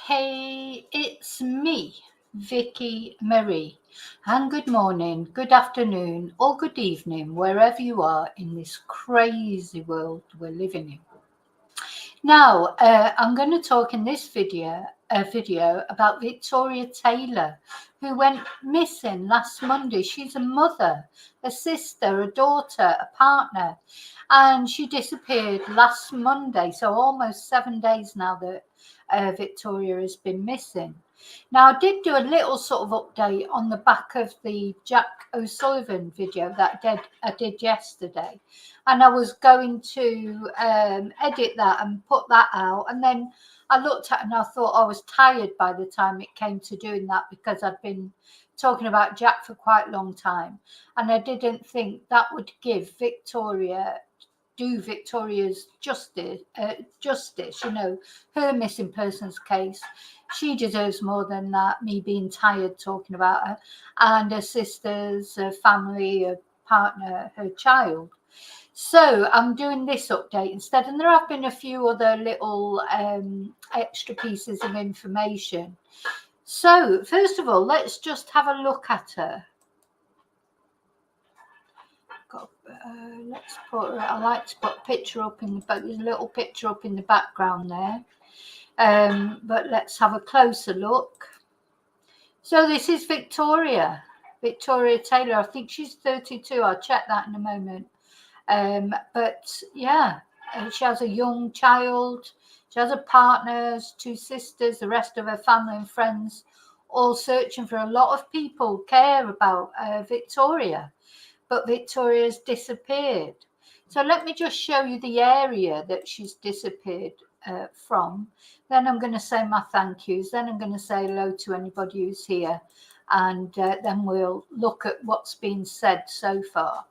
Hey, it's me, Vicky Marie, and good morning, good afternoon, or good evening, wherever you are in this crazy world we're living in. Now, I'm going to talk in this video about Victoria Taylor, who went missing last Monday. She's a mother, a sister, a daughter, a partner, and she disappeared last Monday. So almost 7 days now that Victoria has been missing. Now, I did do a little sort of update on the back of the Jack O'Sullivan video that I did yesterday. And I was going to edit that and put that out. And then I looked at it and I thought I was tired by the time it came to doing that, because I'd been talking about Jack for quite a long time. And I didn't think that would give Victoria's justice, you know, her missing persons case. She deserves more than that, me being tired talking about her, and her sisters, her family, her partner, her child. So I'm doing this update instead, and there have been a few other little extra pieces of information. So first of all, let's just have a look at her. Let's put her, I like to put a picture up in the back. There's a little picture up in the background there. But let's have a closer look. So this is Victoria Taylor. I think she's 32. I'll check that in a moment. But yeah, she has a young child. She has a partner, 2 sisters, the rest of her family and friends, all searching for. A lot of people care about Victoria, but Victoria's disappeared. So let me just show you the area that she's disappeared from. Then I'm going to say my thank yous. Then I'm going to say hello to anybody who's here. And then we'll look at what's been said so far.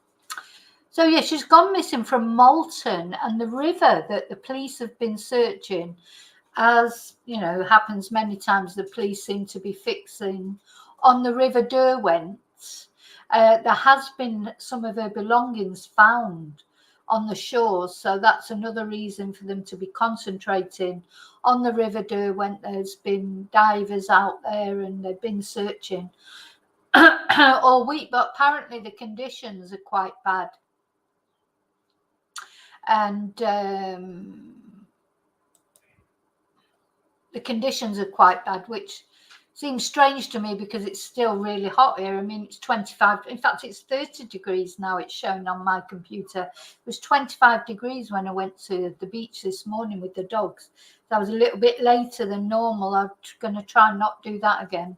So yeah, she's gone missing from Malton, and the river that the police have been searching, as you know, happens many times, the police seem to be fixing on the River Derwent. There has been some of her belongings found on the shores, so that's another reason for them to be concentrating on the River Derwent. There's been divers out there and they've been searching all week, but apparently the conditions are quite bad. And the conditions are quite bad, which seems strange to me because it's still really hot here. I mean, it's 25, in fact, it's 30 degrees now. It's shown on my computer. It was 25 degrees when I went to the beach this morning with the dogs. That was a little bit later than normal. I'm going to try and not do that again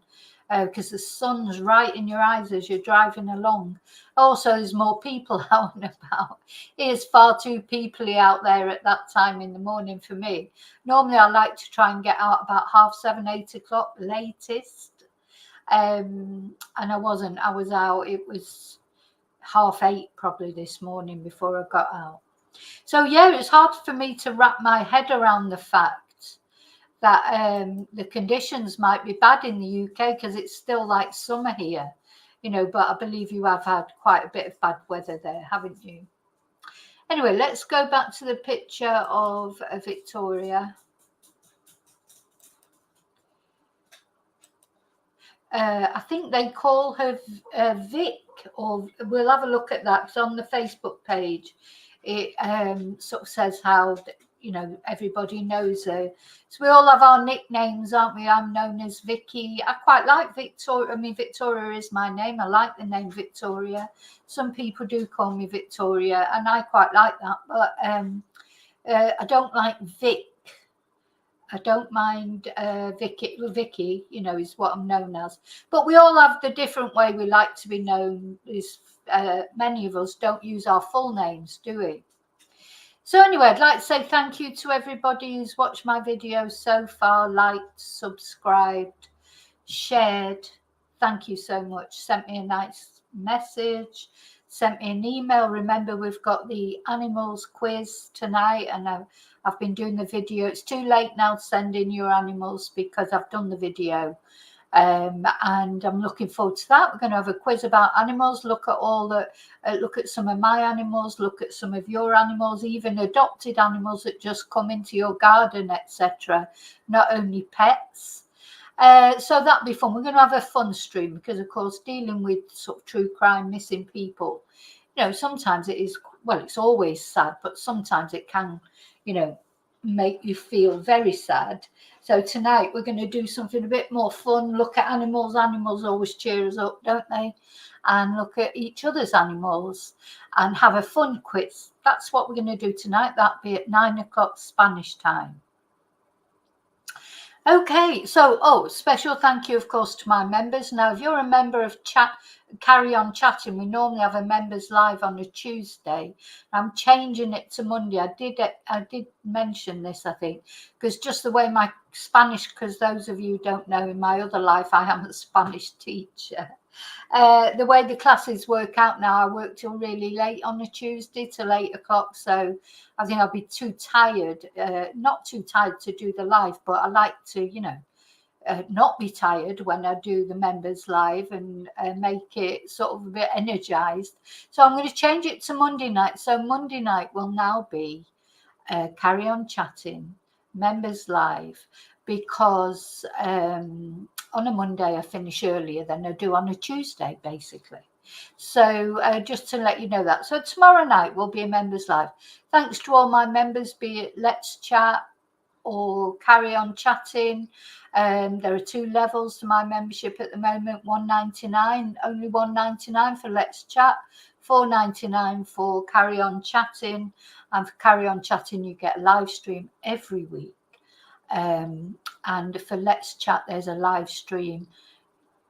because the sun's right in your eyes as you're driving along. Also, there's more people out and about. It is far too peoply out there at that time in the morning for me. Normally, I like to try and get out about 7:30, 8 o'clock latest. And I wasn't. I was out. It was 8:30 probably this morning before I got out. So, yeah, it's hard for me to wrap my head around the fact that the conditions might be bad in the UK because it's still like summer here, you know, but I believe you have had quite a bit of bad weather there, haven't you? Anyway, let's go back to the picture of Victoria. I think they call her Vic, or we'll have a look at that. So on the Facebook page, it sort of says how, you know, everybody knows her. So we all have our nicknames, aren't we? I'm known as Vicky. I quite like Victoria. I mean, Victoria is my name. I like the name Victoria. Some people do call me Victoria, and I quite like that. But I don't like Vic. I don't mind Vicky, you know, is what I'm known as. But we all have the different way we like to be known. Many of us don't use our full names, do we? So anyway, I'd like to say thank you to everybody who's watched my videos so far, liked, subscribed, shared. Thank you so much. Sent me a nice message, sent me an email. Remember, we've got the animals quiz tonight, and I've been doing the video. It's too late now to send in your animals because I've done the video. And I'm looking forward to that. We're going to have a quiz about animals, look at some of my animals, look at some of your animals, even adopted animals that just come into your garden, etc. Not only pets. So that'll be fun. We're going to have a fun stream because, of course, dealing with sort of true crime, missing people, you know, sometimes it is, well, it's always sad, but sometimes it can, you know, make you feel very sad. So tonight we're going to do something a bit more fun, look at animals. Animals always cheer us up, don't they? And look at each other's animals and have a fun quiz. That's what we're going to do tonight. That'll be at 9 o'clock Spanish time. Okay, so special thank you, of course, to my members. Now, if you're a member of Carry On Chatting, we normally have a members live on a Tuesday. I'm changing it to Monday. I did mention this, I think, because just the way my Spanish, because those of you who don't know, in my other life I am a Spanish teacher. The way the classes work out now, I work till really late on a Tuesday till 8 o'clock. So I think I'll be too tired, not too tired to do the live, but I like to, you know, not be tired when I do the members live and make it sort of a bit energized. So I'm going to change it to Monday night. So Monday night will now be Carry On Chatting, members live, because on a Monday I finish earlier than I do on a Tuesday, basically. So just to let you know that. So tomorrow night will be a members live. Thanks to all my members, be it Let's Chat or Carry On Chatting. There are 2 levels to my membership at the moment. $1.99, only $1.99 for Let's Chat, $4.99 for Carry On Chatting. And for Carry On Chatting, you get a live stream every week. And for Let's Chat, there's a live stream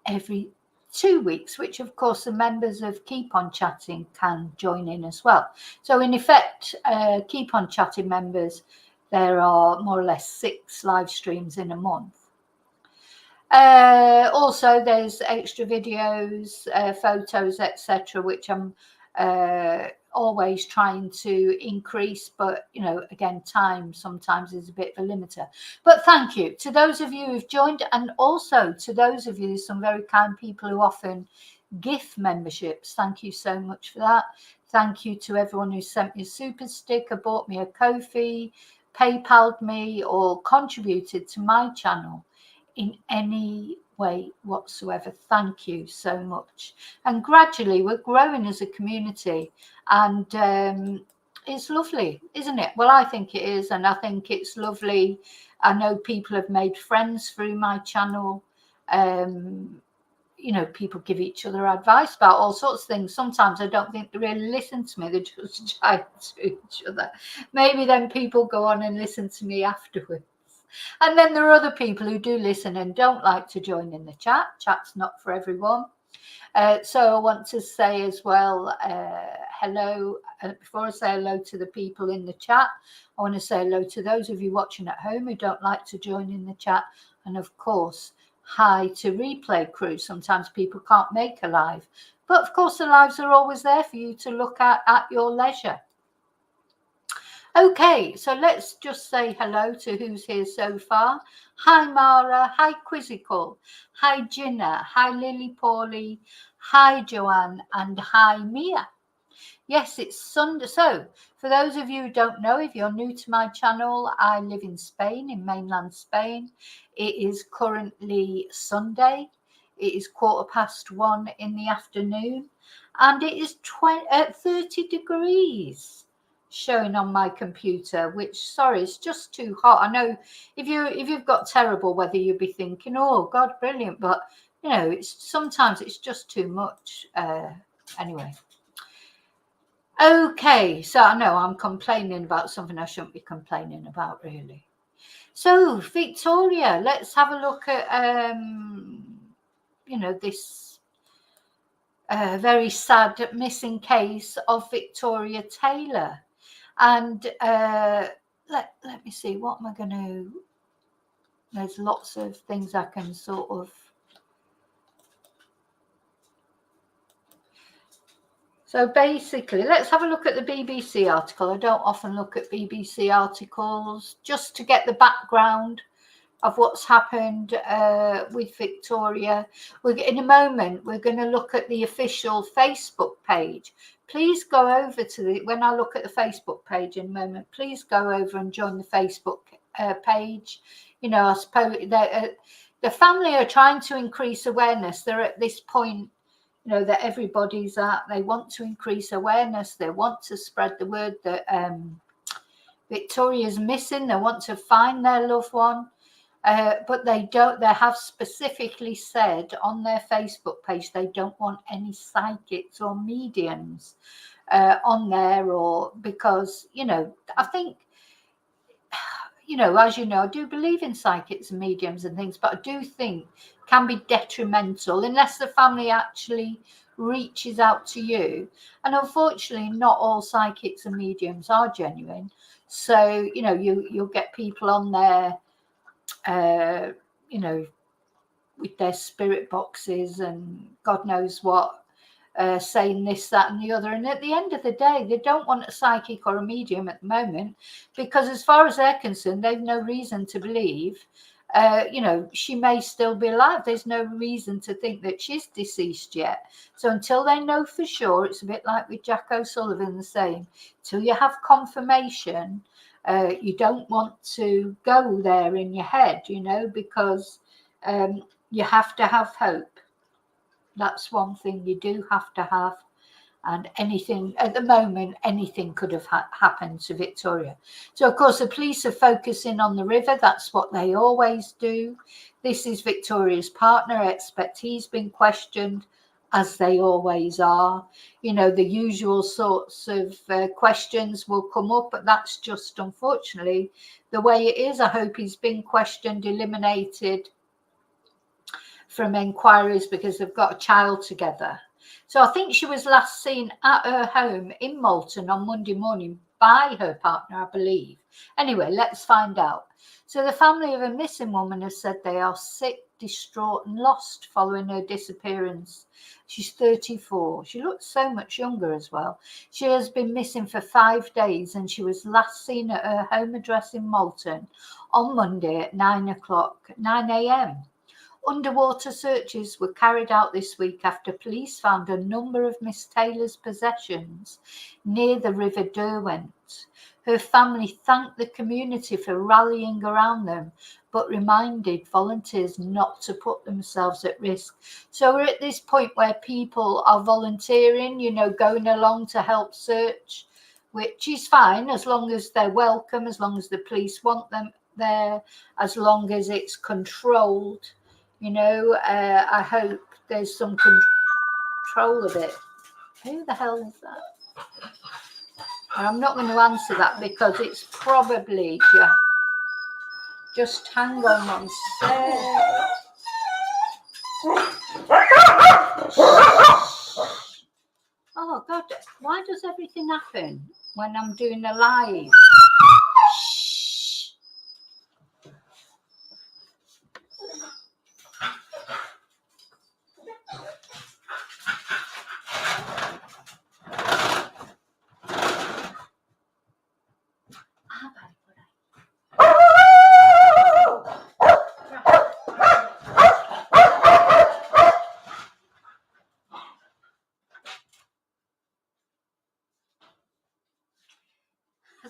every 2 weeks, which of course the members of Keep On Chatting can join in as well. So in effect, Keep On Chatting members, there are more or less 6 live streams in a month. Also, there's extra videos, photos, etc., which I'm always trying to increase, but you know, again, time sometimes is a bit of a limiter. But thank you to those of you who've joined, and also to those of you, some very kind people who often gift memberships. Thank you so much for that. Thank you to everyone who sent me a super sticker, bought me a Ko-fi, PayPal'd me, or contributed to my channel in any way whatsoever. Thank you so much. And gradually we're growing as a community, and it's lovely, isn't it? Well, I think it is, and I think it's lovely. I know people have made friends through my channel. You know, people give each other advice about all sorts of things. Sometimes I don't think they really listen to me. They just chat to each other. Maybe then people go on and listen to me afterwards. And then there are other people who do listen and don't like to join in the chat. Chat's not for everyone. So I want to say as well, hello. Before I say hello to the people in the chat, I want to say hello to those of you watching at home who don't like to join in the chat. And of course, hi to replay crew. Sometimes people can't make a live, but of course the lives are always there for you to look at your leisure. Okay, so let's just say hello to who's here so far. Hi Mara, hi Quizzical, hi Gina, hi Lily Paulie, hi Joanne, and hi Mia. Yes, it's Sunday. So for those of you who don't know, if you're new to my channel, I live in Spain, in mainland Spain. It is currently Sunday. It is 1:15 in the afternoon, and it is 30 degrees showing on my computer, which, sorry, it's just too hot. I know if you've got terrible weather, you'll be thinking, oh God, brilliant, but you know, sometimes it's just too much. Anyway. Okay, so I know I'm complaining about something I shouldn't be complaining about, really. So Victoria, let's have a look at this very sad missing case of Victoria Taylor. And let me see, what am I going to... There's lots of things I can sort of... So basically, let's have a look at the BBC article. I don't often look at BBC articles, just to get the background of what's happened with Victoria. In a moment, we're going to look at the official Facebook page. Please go over to when I look at the Facebook page in a moment, please go over and join the Facebook page. I suppose the family are trying to increase awareness. They're at this point, that everybody's at. They want to increase awareness. They want to spread the word that Victoria's missing. They want to find their loved one. But they have specifically said on their Facebook page they don't want any psychics or mediums on there, or because I think as I do believe in psychics and mediums and things, but I do think can be detrimental unless the family actually reaches out to you. And unfortunately, not all psychics and mediums are genuine. So you'll get people on there with their spirit boxes and God knows what, saying this, that and the other. And at the end of the day, they don't want a psychic or a medium at the moment, because as far as they're concerned, they've no reason to believe, she may still be alive. There's no reason to think that she's deceased yet. So until they know for sure, it's a bit like with Jack O'Sullivan, the same, till you have confirmation, you don't want to go there in your head, because you have to have hope. That's one thing you do have to have. And anything at the moment, anything could have happened to Victoria. So, of course, the police are focusing on the river. That's what they always do. This is Victoria's partner. I expect he's been questioned, as they always are. The usual sorts of questions will come up, but that's just unfortunately the way it is. I hope he's been questioned, eliminated from inquiries, because they've got a child together. So I think she was last seen at her home in Malton on Monday morning by her partner, I believe. Anyway, let's find out. So the family of a missing woman has said they are sick, distraught and lost following her disappearance. She's 34. She looks so much younger as well. She has been missing for 5 days, and she was last seen at her home address in Malton on Monday at 9 a.m. Underwater searches were carried out this week after police found a number of Miss Taylor's possessions near the River Derwent. Her family thanked the community for rallying around them, but reminded volunteers not to put themselves at risk. So we're at this point where people are volunteering, going along to help search, which is fine as long as they're welcome, as long as the police want them there, as long as it's controlled. I hope there's some control of it. Who the hell is that? I'm not going to answer that because it's probably just hang on one sec. Oh God, why does everything happen when I'm doing a live?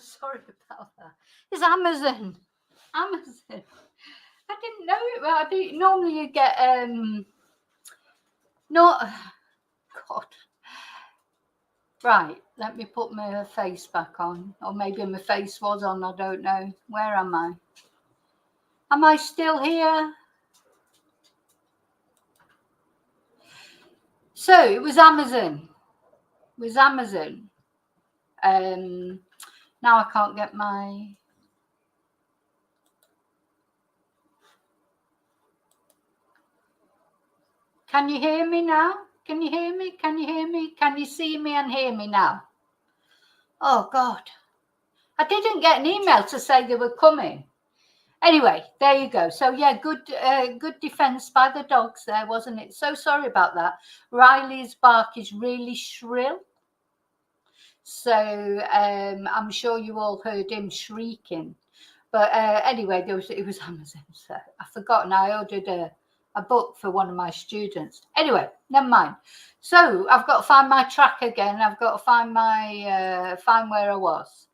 Sorry about that. It's Amazon. I didn't know it, but I do. Normally you get not God. Right, let me put my face back on, or maybe my face was on, I don't know. Where am I? Am I still here? So it was Amazon. It was Amazon. Now I can't get my... Can you hear me now? Can you hear me? Can you hear me? Can you see me and hear me now? Oh, God. I didn't get an email to say they were coming. Anyway, there you go. So, yeah, good defence by the dogs there, wasn't it? So sorry about that. Riley's bark is really shrill. So I'm sure you all heard him shrieking. But anyway, it was Amazon. So I've forgotten. I ordered a book for one of my students. Anyway, never mind. So I've got to find my track again. I've got to find find where I was.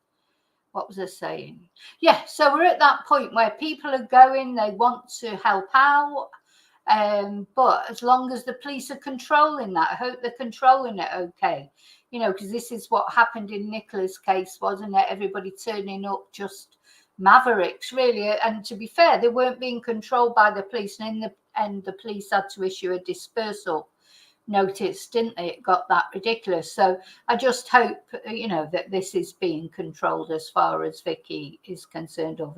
What was I saying? Yeah, so we're at that point where people are going, they want to help out. But as long as the police are controlling that, I hope they're controlling it okay. You know, because this is what happened in Nicola's case, wasn't it? Everybody turning up just mavericks, really. And to be fair, they weren't being controlled by the police. And in the end, the police had to issue a dispersal notice, didn't they? It got that ridiculous. So I just hope, you know, that this is being controlled as far as Vicky is concerned, or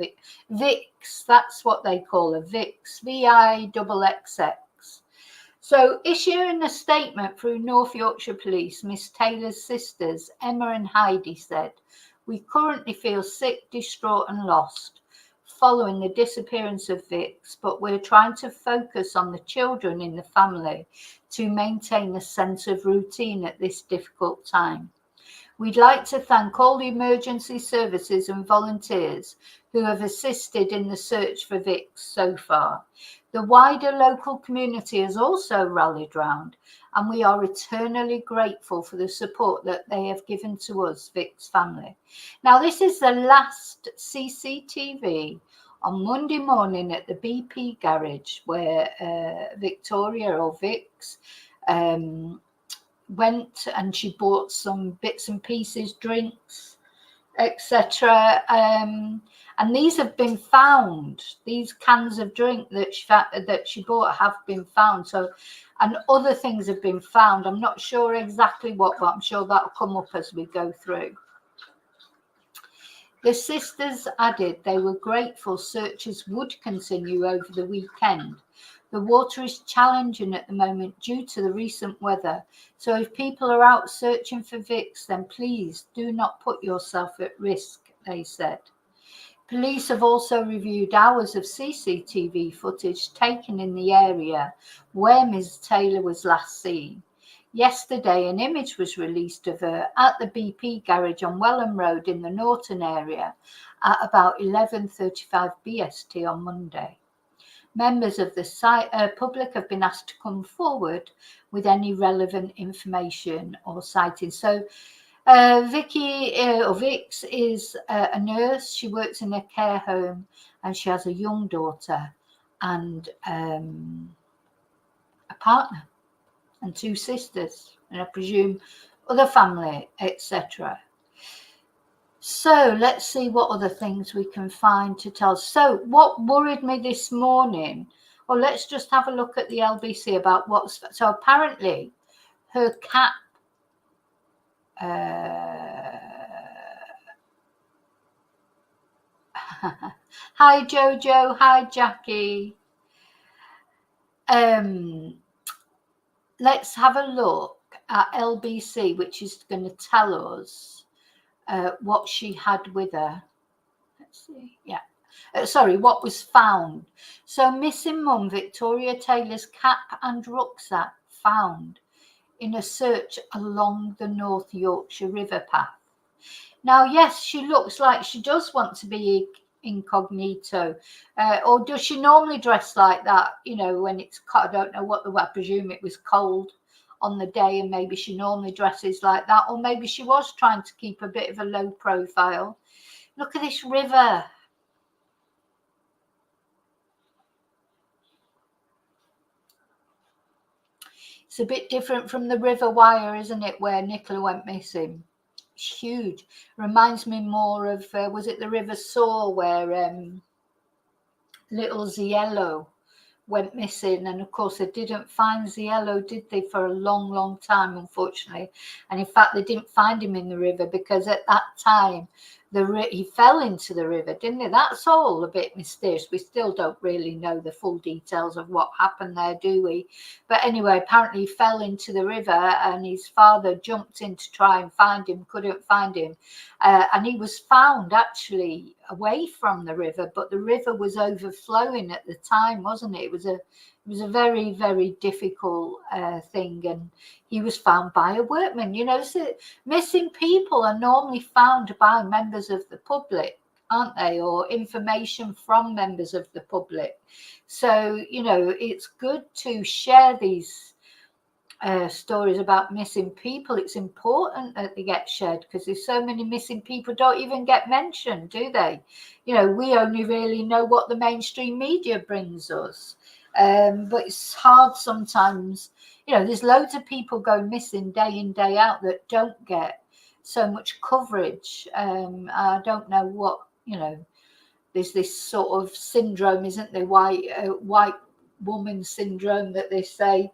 Vix, that's what they call her, Vix, VIXX. So issuing a statement through North Yorkshire Police, Miss Taylor's sisters, Emma and Heidi, said, "We currently feel sick, distraught and lost following the disappearance of Vix, but we're trying to focus on the children in the family to maintain a sense of routine at this difficult time. We'd like to thank all the emergency services and volunteers who have assisted in the search for Vix so far. The wider local community has also rallied round, and we are eternally grateful for the support that they have given to us, Vic's family." Now, this is the last CCTV on Monday morning at the BP garage where Victoria, or Vix, went, and she bought some bits and pieces, drinks, etc. And these have been found. These cans of drink that she bought have been found. So, and other things have been found. I'm not sure exactly what, but I'm sure that'll come up as we go through. The sisters added they were grateful searches would continue over the weekend. The water is challenging at the moment due to the recent weather. So if people are out searching for Vix, then please do not put yourself at risk, they said. Police have also reviewed hours of CCTV footage taken in the area where Ms. Taylor was last seen. Yesterday, an image was released of her at the BP garage on Welham Road in the Norton area at about 11:35 BST on Monday. Members of the public have been asked to come forward with any relevant information or sightings. So Vicky, or Vix, is a nurse. She works in a care home and she has a young daughter and a partner and two sisters, and I presume other family, etc. So let's see what other things we can find to tell. So what worried me this morning, well, let's just have a look at the LBC about what's, so apparently her cat, hi Jojo, hi Jackie. Let's have a look at LBC, which is going to tell us what she had with her. Let's see, yeah. Sorry, what was found. So missing mum Victoria Taylor's cap and rucksack found in a search along the North Yorkshire River path. Now, yes, she looks like she does want to be incognito, or does she normally dress like that, you know, when it's, I don't know what I presume it was cold on the day and maybe she normally dresses like that, or maybe she was trying to keep a bit of a low profile. Look at this river. It's a bit different from the River Wire, isn't it, where Nicola went missing? It's huge. Reminds me more of, was it the River Soar, where little Ziello went missing, and of course they didn't find Ziello, did they, for a long time, unfortunately. And in fact they didn't find him in the river because at that time he fell into the river, didn't he? That's all a bit mysterious. We still don't really know the full details of what happened there, do we? But anyway, apparently he fell into the river, and his father jumped in to try and find him, couldn't find him, and he was found actually away from the river, but the river was overflowing at the time, wasn't it? It was a very, very difficult thing, and he was found by a workman. You know, so missing people are normally found by members of the public, aren't they? Or information from members of the public. So, you know, it's good to share these stories about missing people. It's important that they get shared, because there's so many missing people don't even get mentioned, do they? You know, we only really know what the mainstream media brings us. But it's hard sometimes. You know, there's loads of people go missing day in, day out that don't get so much coverage. I don't know what, you know, there's this sort of syndrome, isn't there? White woman syndrome that they say.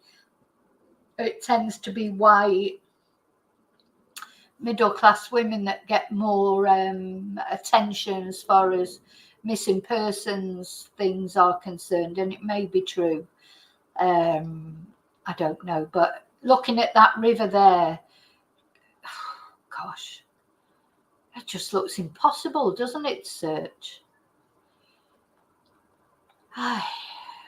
It tends to be white middle class women that get more attention as far as missing persons things are concerned, and it may be true. I don't know, but looking at that river there, gosh, it just looks impossible, doesn't it, to search?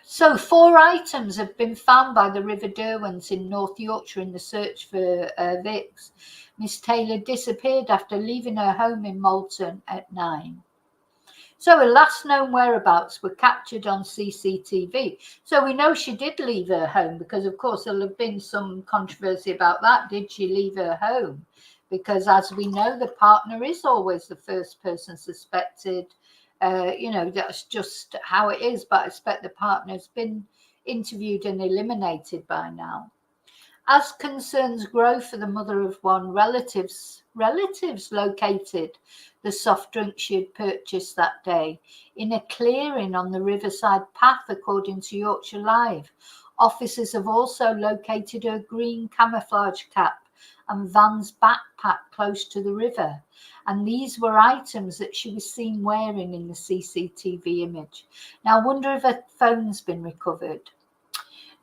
So 4 items have been found by the River Derwents in North Yorkshire in the search for Vix. Miss Taylor disappeared after leaving her home in Malton at 9. So her last known whereabouts were captured on CCTV. So we know she did leave her home, because of course there'll have been some controversy about that. Did she leave her home? Because as we know, the partner is always the first person suspected. You know, that's just how it is. But I expect the partner's been interviewed and eliminated by now. As concerns grow for the mother of one, relatives located the soft drink she had purchased that day in a clearing on the riverside path, according to Yorkshire Live. Officers have also located her green camouflage cap and Van's backpack close to the river, and these were items that she was seen wearing in the CCTV image. Now, I wonder if her phone's been recovered.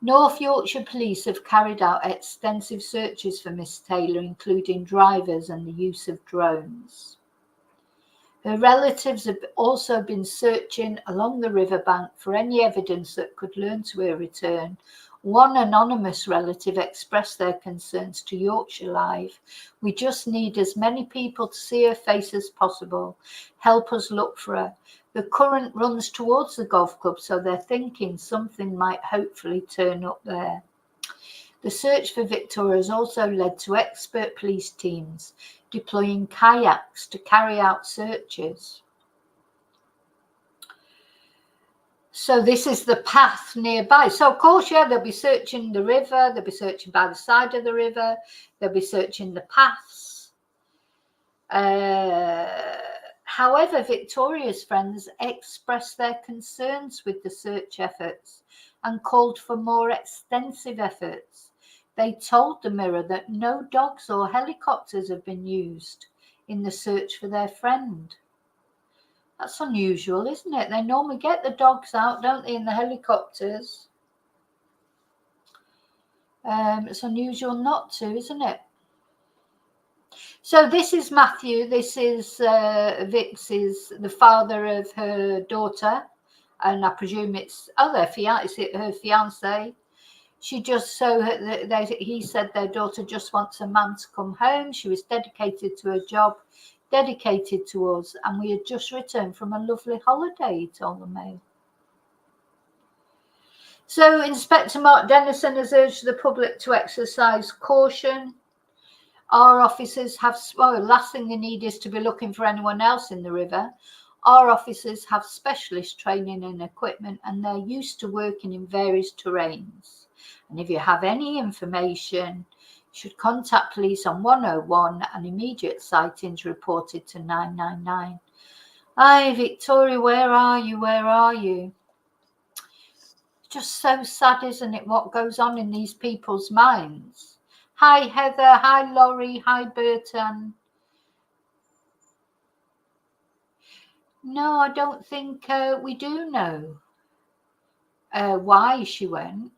North Yorkshire Police have carried out extensive searches for Miss Taylor, including drivers and the use of drones. Her relatives have also been searching along the riverbank for any evidence that could lead to her return. One anonymous relative expressed their concerns to Yorkshire Live. We just need as many people to see her face as possible. Help us look for her. The current runs towards the golf club, so they're thinking something might hopefully turn up there. The search for Victoria has also led to expert police teams deploying kayaks to carry out searches. So this is the path nearby. So of course, yeah, they'll be searching the river, they'll be searching by the side of the river, they'll be searching the paths. However, Victoria's friends expressed their concerns with the search efforts and called for more extensive efforts. They told the Mirror that no dogs or helicopters have been used in the search for their friend. That's unusual, isn't it? They normally get the dogs out, don't they, in the helicopters? It's unusual not to, isn't it? So this is Matthew. This is Vix, is the father of her daughter, and I presume it's her fiance. She just he said their daughter just wants a man to come home. She was dedicated to her job, dedicated to us, and we had just returned from a lovely holiday, he told the Mail. So Inspector Mark Dennison has urged the public to exercise caution. Our officers have, well, the last thing they need is to be looking for anyone else in the river. Our officers have specialist training and equipment, and they're used to working in various terrains. And if you have any information, you should contact police on 101 and immediate sightings reported to 999. Hi, Victoria, where are you? Where are you? It's just so sad, isn't it, what goes on in these people's minds? Hi, Heather. Hi, Laurie. Hi, Burton. No, I don't think we do know why she went.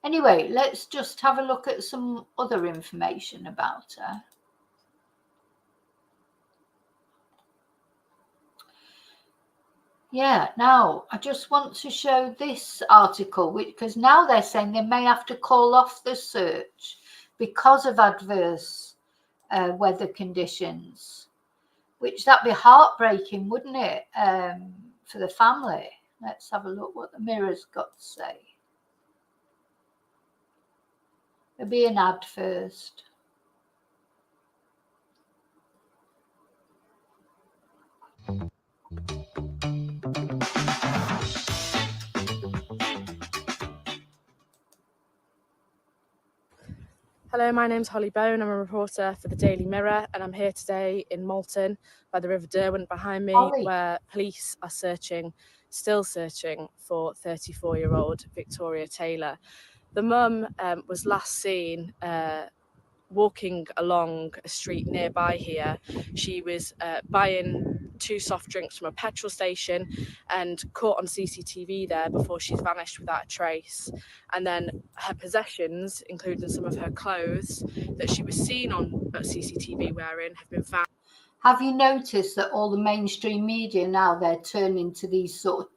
Anyway, let's just have a look at some other information about her. Yeah, now I just want to show this article, because now they're saying they may have to call off the search because of adverse weather conditions, which that'd be heartbreaking, wouldn't it, for the family? Let's have a look what the Mirror's got to say. There'll be an ad first. Hello, my name's Holly Bone. I'm a reporter for the Daily Mirror, and I'm here today in Malton by the River Derwent behind me, Holly, where police are still searching for 34-year-old Victoria Taylor. The mum was last seen walking along a street nearby here. She was buying 2 soft drinks from a petrol station and caught on CCTV there before she's vanished without a trace. And then her possessions, including some of her clothes that she was seen on CCTV wearing, have been found. have you noticed that all the mainstream media now, they're turning to these sort of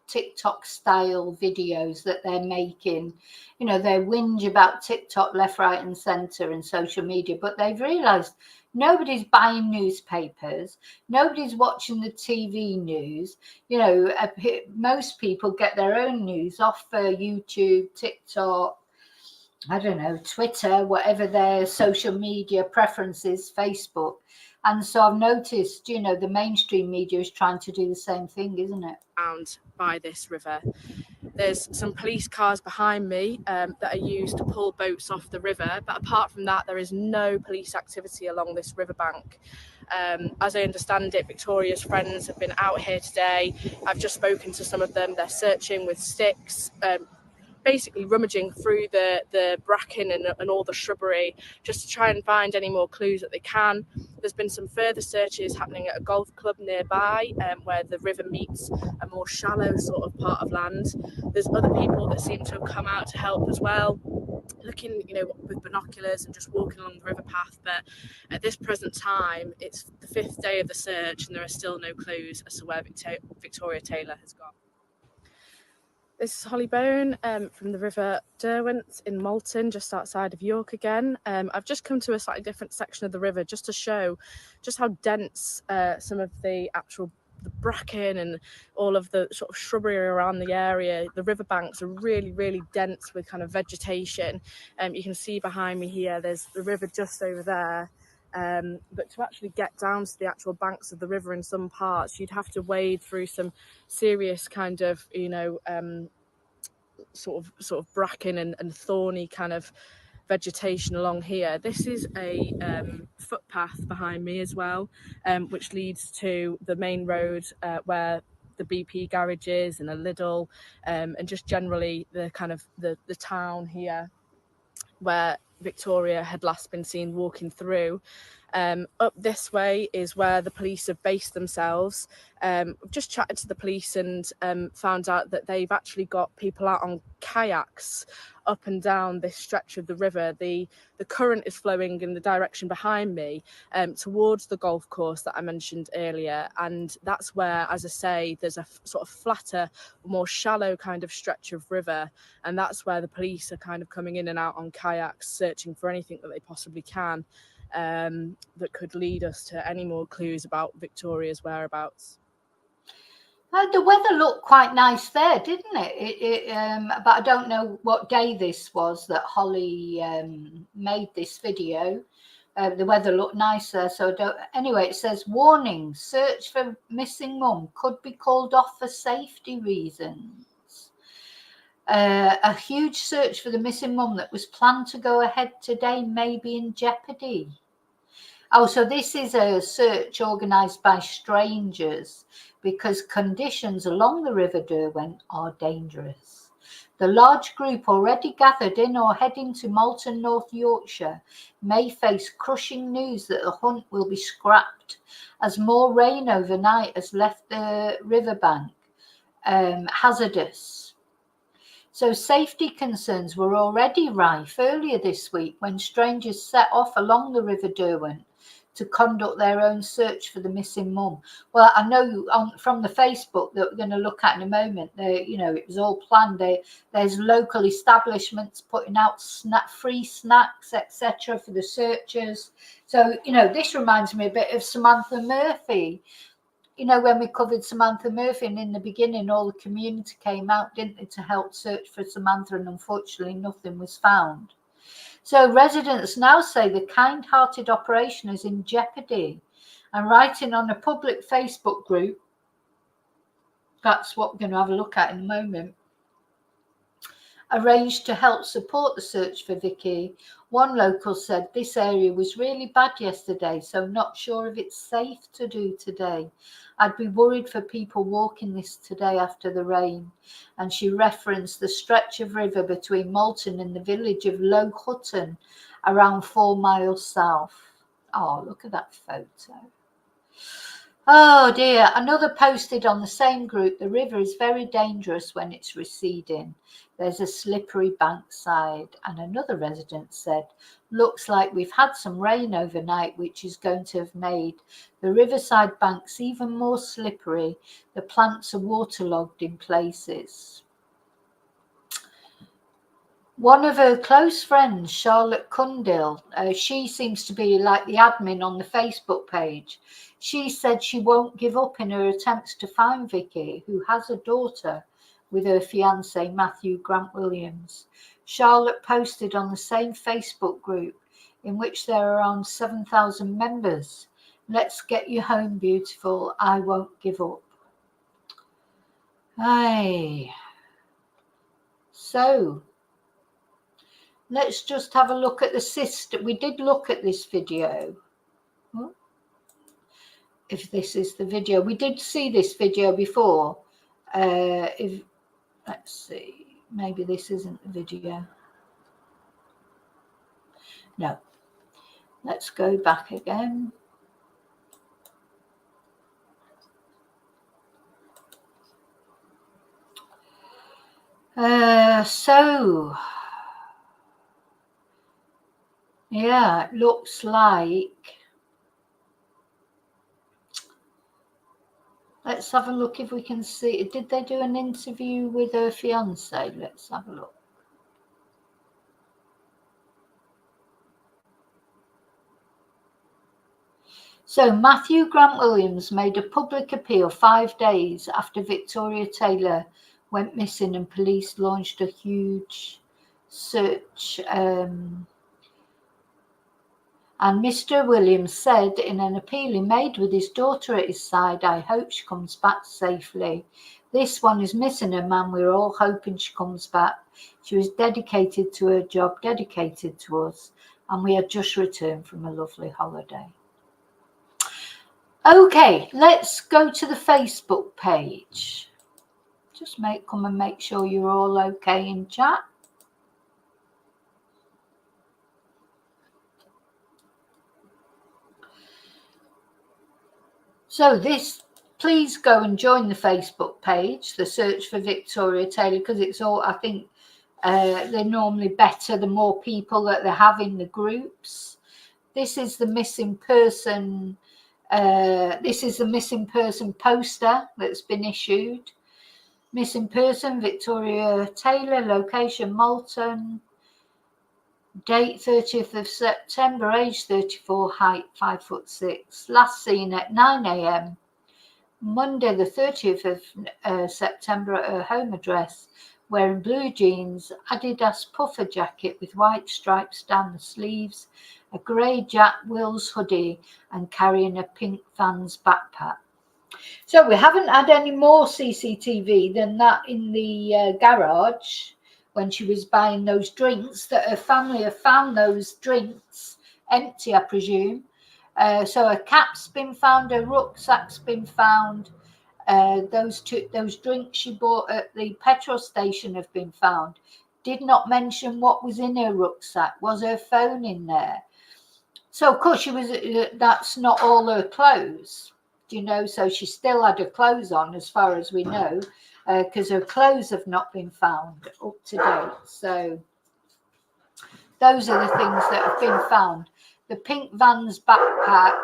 TikTok style videos that they're making? You know, they whinge about TikTok left, right and centre and social media, but they've realised nobody's buying newspapers, nobody's watching the TV news. You know, most people get their own news off YouTube, TikTok, I don't know, Twitter, whatever their social media preferences, Facebook. And so I've noticed, you know, the mainstream media is trying to do the same thing, isn't it? Found by this river. There's some police cars behind me that are used to pull boats off the river, but apart from that, there is no police activity along this riverbank. As I understand it, Victoria's friends have been out here today. I've just spoken to some of them. They're searching with sticks, basically rummaging through the bracken and all the shrubbery just to try and find any more clues that they can. There's been some further searches happening at a golf club nearby where the river meets a more shallow sort of part of land. There's other people that seem to have come out to help as well, looking, you know, with binoculars and just walking along the river path. But at this present time, it's the 5th day of the search and there are still no clues as to where Victoria Taylor has gone. This is Holly Bone from the River Derwent in Malton, just outside of York again. I've just come to a slightly different section of the river just to show just how dense some of the bracken and all of the sort of shrubbery around the area. The riverbanks are really, really dense with kind of vegetation. You can see behind me here, there's the river just over there. But to actually get down to the actual banks of the river in some parts, you'd have to wade through some serious kind of, you know, sort of bracken and thorny kind of vegetation along here. This is a footpath behind me as well, which leads to the main road where the BP garage is and a Lidl, and just generally the kind of the town here where Victoria had last been seen walking through. Up this way is where the police have based themselves. Just chatted to the police and found out that they've actually got people out on kayaks up and down this stretch of the river. The current is flowing in the direction behind me towards the golf course that I mentioned earlier, and that's where, as I say, there's a sort of flatter, more shallow kind of stretch of river, and that's where the police are kind of coming in and out on kayaks, searching for anything that they possibly can that could lead us to any more clues about Victoria's whereabouts. The weather looked quite nice there, didn't it? But I don't know what day this was that Holly made this video. The weather looked nice there, so anyway, it says, warning, search for missing mum could be called off for safety reasons. A huge search for the missing mum that was planned to go ahead today may be in jeopardy. Oh, so this is a search organised by strangers because conditions along the River Derwent are dangerous. The large group already gathered in or heading to Malton, North Yorkshire, may face crushing news that the hunt will be scrapped as more rain overnight has left the riverbank hazardous. So safety concerns were already rife earlier this week when strangers set off along the River Derwent to conduct their own search for the missing mum. Well, I know from the Facebook that we're going to look at in a moment, it was all planned. There's local establishments putting out free snacks, etc., for the searchers. So, this reminds me a bit of Samantha Murphy. When we covered Samantha Murphy, and in the beginning, all the community came out, didn't they, to help search for Samantha, and unfortunately, nothing was found. So residents now say the kind-hearted operation is in jeopardy, and writing on a public Facebook group, that's what we're going to have a look at in a moment, arranged to help support the search for Vicky. One local said this area was really bad yesterday, so not sure if it's safe to do today. I'd be worried for people walking this today after the rain. And she referenced the stretch of river between Malton and the village of Low Hutton, around 4 miles south. Oh, look at that photo. Oh dear, another posted on the same group, the river is very dangerous when it's receding. There's a slippery bankside. And another resident said, looks like we've had some rain overnight, which is going to have made the riverside banks even more slippery. The plants are waterlogged in places. One of her close friends, Charlotte Cundill, she seems to be like the admin on the Facebook page. She said she won't give up in her attempts to find Vicky, who has a daughter with her fiancé, Matthew Grant Williams. Charlotte posted on the same Facebook group, in which there are around 7,000 members. Let's get you home, beautiful. I won't give up. Aye. So, let's just have a look at the system. We did look at this video. If this is the video. We did see this video before. Let's see. Maybe this isn't the video. No. Let's go back again. Yeah, it looks like. Let's have a look if we can see. Did they do an interview with her fiance? Let's have a look. So Matthew Grant Williams made a public appeal 5 days after Victoria Taylor went missing and police launched a huge search. And Mr. Williams said in an appeal he made with his daughter at his side, I hope she comes back safely. This one is missing her, man. We're all hoping she comes back. She was dedicated to her job, dedicated to us, and we had just returned from a lovely holiday. Okay, let's go to the Facebook page. Just come and make sure you're all okay in chat. So please go and join the Facebook page, the search for Victoria Taylor, because it's all, I think they're normally better the more people that they have in the groups. This is the missing person. This is the missing person poster that's been issued. Missing person, Victoria Taylor, location Malton. Date 30th of September, age 34, height 5'6". Last seen at 9 a.m. Monday the 30th of September at her home address, wearing blue jeans, Adidas puffer jacket with white stripes down the sleeves, a grey Jack Wills hoodie and carrying a pink Vans backpack. So we haven't had any more CCTV than that in the garage when she was buying those drinks, that her family have found those drinks empty, I presume. So her cap's been found, her rucksack's been found. those drinks she bought at the petrol station have been found. Did not mention what was in her rucksack. Was her phone in there? So of course that's not all her clothes, so she still had her clothes on as far as we know, because her clothes have not been found up to date. So those are the things that have been found. The pink Vans backpack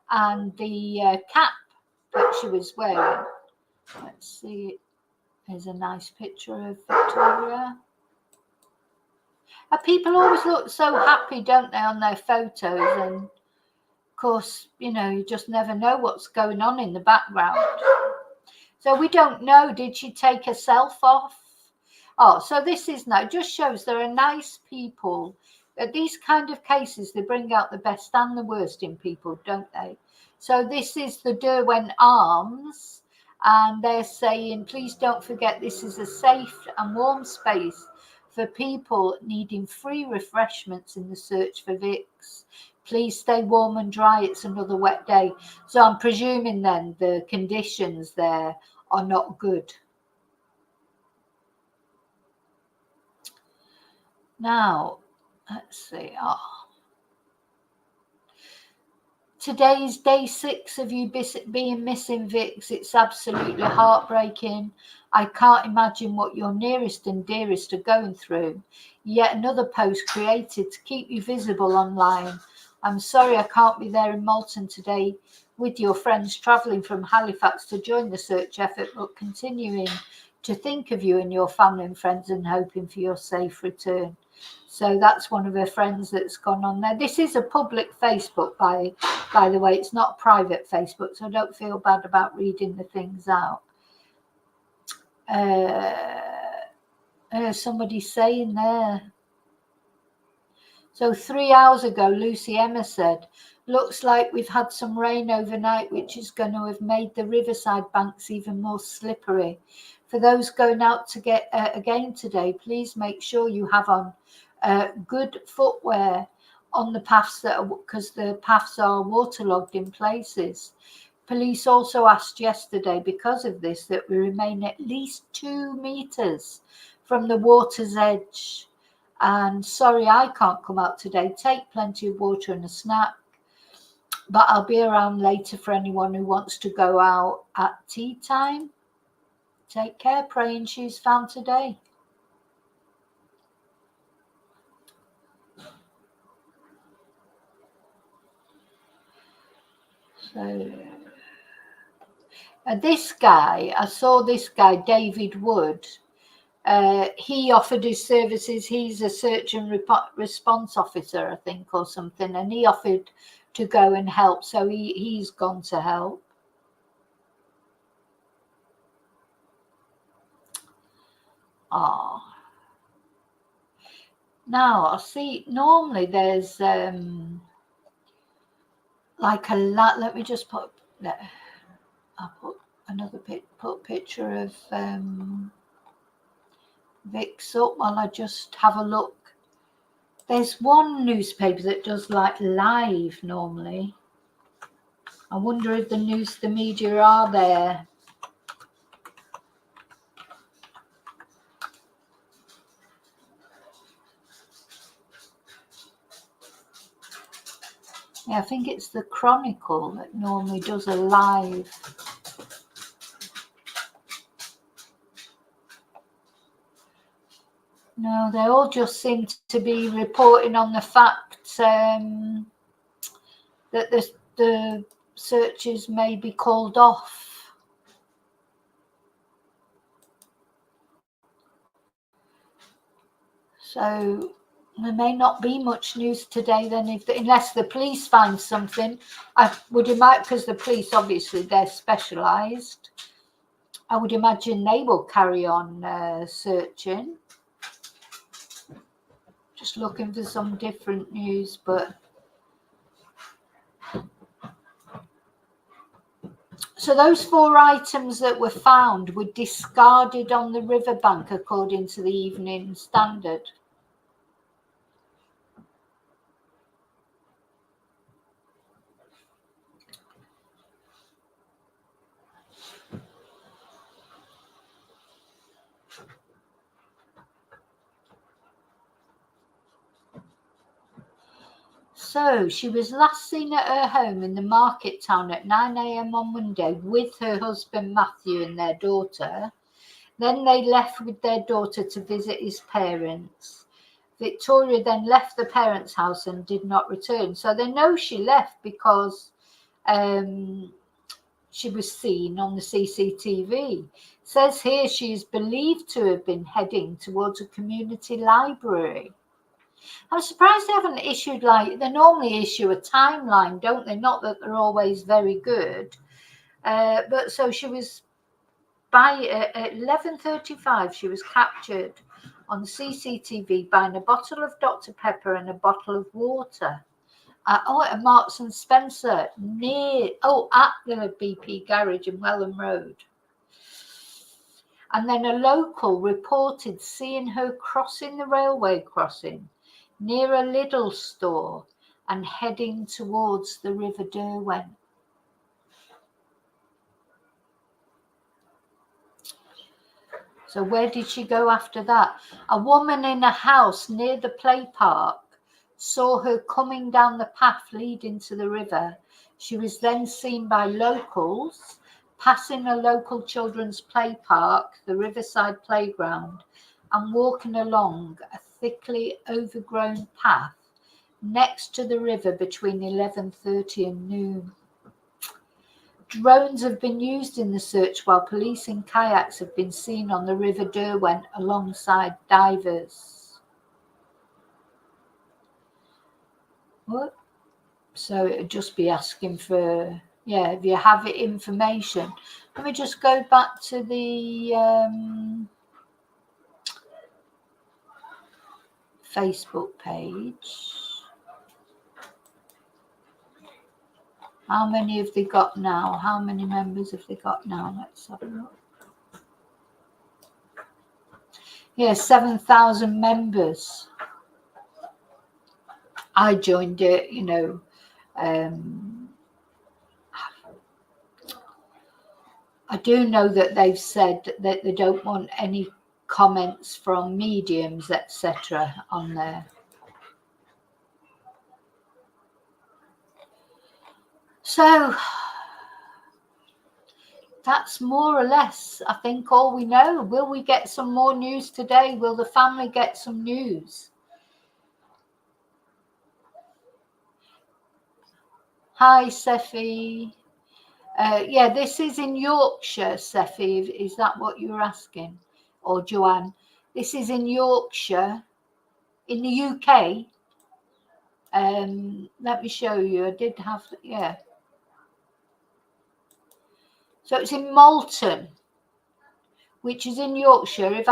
and the cap that she was wearing. Let's see, there's a nice picture of Victoria. People always look so happy, don't they, on their photos? And of course, you just never know what's going on in the background. So we don't know, did she take herself off? Oh, so this is now, just shows there are nice people. At these kind of cases, they bring out the best and the worst in people, don't they? So this is the Derwent Arms, and they're saying, please don't forget this is a safe and warm space for people needing free refreshments in the search for Vicks. Please stay warm and dry. It's another wet day. So I'm presuming then the conditions there are not good. Now, let's see. Today is day 6 of you being missing Vicks. It's absolutely heartbreaking. I can't imagine what your nearest and dearest are going through. Yet another post created to keep you visible online. I'm sorry I can't be there in Malton today with your friends travelling from Halifax to join the search effort, but continuing to think of you and your family and friends and hoping for your safe return. So that's one of her friends that's gone on there. This is a public Facebook, by the way. It's not private Facebook, so don't feel bad about reading the things out. Somebody saying there. So 3 hours ago, Lucy Emma said, looks like we've had some rain overnight, which is going to have made the riverside banks even more slippery. For those going out to get again today, please make sure you have on good footwear on the paths because the paths are waterlogged in places. Police also asked yesterday, because of this, that we remain at least 2 meters from the water's edge. And sorry, I can't come out today. Take plenty of water and a snack. But I'll be around later for anyone who wants to go out at tea time. Take care, praying she's found today. So this guy, I saw this guy, David Wood. He offered his services. He's a search and response officer, I think, or something, and he offered to go and help. So he's gone to help. Now I see. Normally there's like a lot. Let me just put. I'll put another picture of Vicks up while I just have a look. There's one newspaper that does like live normally. I wonder if the media are there. Yeah, I think it's the Chronicle that normally does a live. No, they all just seem to be reporting on the fact that the searches may be called off. So there may not be much news today then, unless the police find something. I would imagine, because the police, obviously, they're specialised. I would imagine they will carry on searching. Just looking for some different news, but so those 4 items that were found were discarded on the riverbank, according to the Evening Standard. So she was last seen at her home in the market town at 9 a.m. on Monday with her husband Matthew and their daughter. Then they left with their daughter to visit his parents. Victoria then left the parents' house and did not return. So they know she left because she was seen on the CCTV. It says here she is believed to have been heading towards a community library. I'm surprised they haven't issued, like, they normally issue a timeline, don't they? Not that they're always very good. But so she was, at 11:35, she was captured on CCTV buying a bottle of Dr. Pepper and a bottle of water. At Marks and Spencer at the BP garage in Welham Road. And then a local reported seeing her crossing the railway crossing near a Lidl store and heading towards the River Derwent. So where did she go after that? A woman in a house near the play park saw her coming down the path leading to the river. She was then seen by locals passing a local children's play park, the Riverside Playground, and walking along a thickly overgrown path next to the river between 11:30 and noon. Drones have been used in the search, while police in kayaks have been seen on the River Derwent alongside divers. What? So it would just be asking for, if you have information. Let me just go back to the Facebook page. How many have they got now? How many members have they got now? Let's have a look. Yeah, 7,000 members. I joined it, I do know that they've said that they don't want any comments from mediums, etc. on there. So that's more or less, I think, all we know. Will we get some more news today? Will the family get some news? Hi, Seffi. This is in Yorkshire, Seffi. Is that what you were asking? Or Joanne? This is in Yorkshire, in the UK. Let me show you. I did have, So it's in Malton, which is in Yorkshire.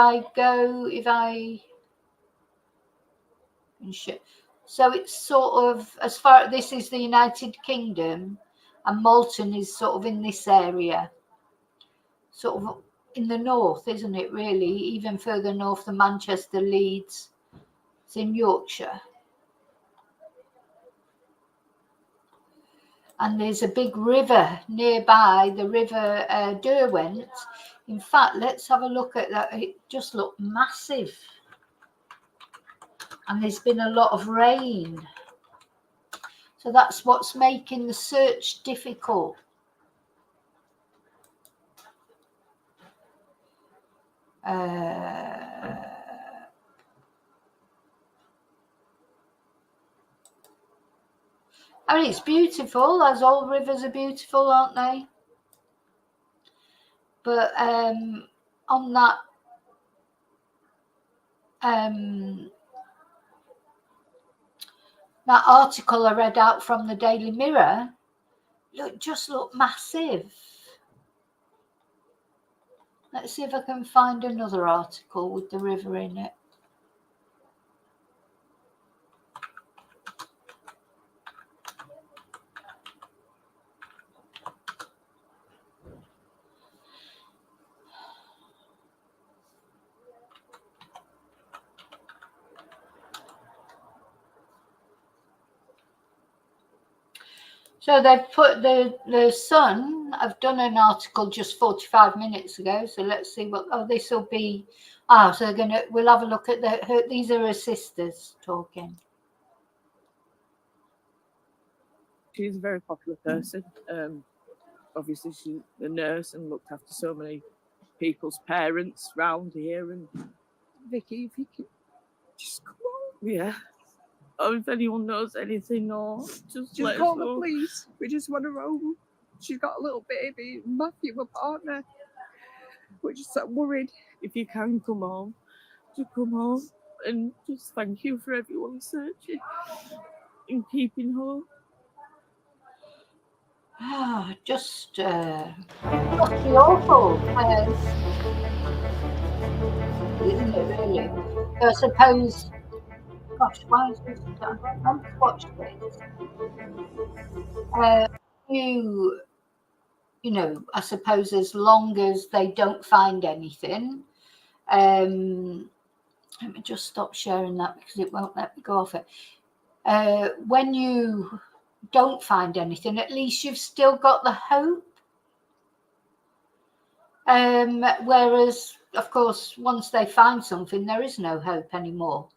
So it's sort of, as far, this is the United Kingdom, and Malton is sort of in this area, sort of in the north, isn't it, really? Even further north than Manchester, Leeds. It's in Yorkshire. And there's a big river nearby, the River Derwent. In fact, let's have a look at that. It just looked massive. And there's been a lot of rain. So that's what's making the search difficult. I mean, it's beautiful, as all rivers are beautiful, aren't they? But on that that article I read out from the Daily Mirror, just looked massive. Let's see if I can find another article with the river in it. So they've put the Sun. I've done an article just 45 minutes ago. So let's see what. Oh, this will be. So we'll have a look at these are her sisters talking. She's a very popular person. Obviously, she's a nurse and looked after so many people's parents round here. And Vicky, if you could just come on. Yeah. Or if anyone knows anything, or just let call the police. We just want her home. She's got a little baby, Matthew, a partner. We're just so worried. If you can come home, just come home. And just thank you for everyone searching and keeping her. Just must be awful, isn't it? Really. So I suppose. Gosh, why is this? I don't want to watch this. You know, I suppose as long as they don't find anything, let me just stop sharing that because it won't let me go off it. When you don't find anything, at least you've still got the hope. Whereas, of course, once they find something, there is no hope anymore.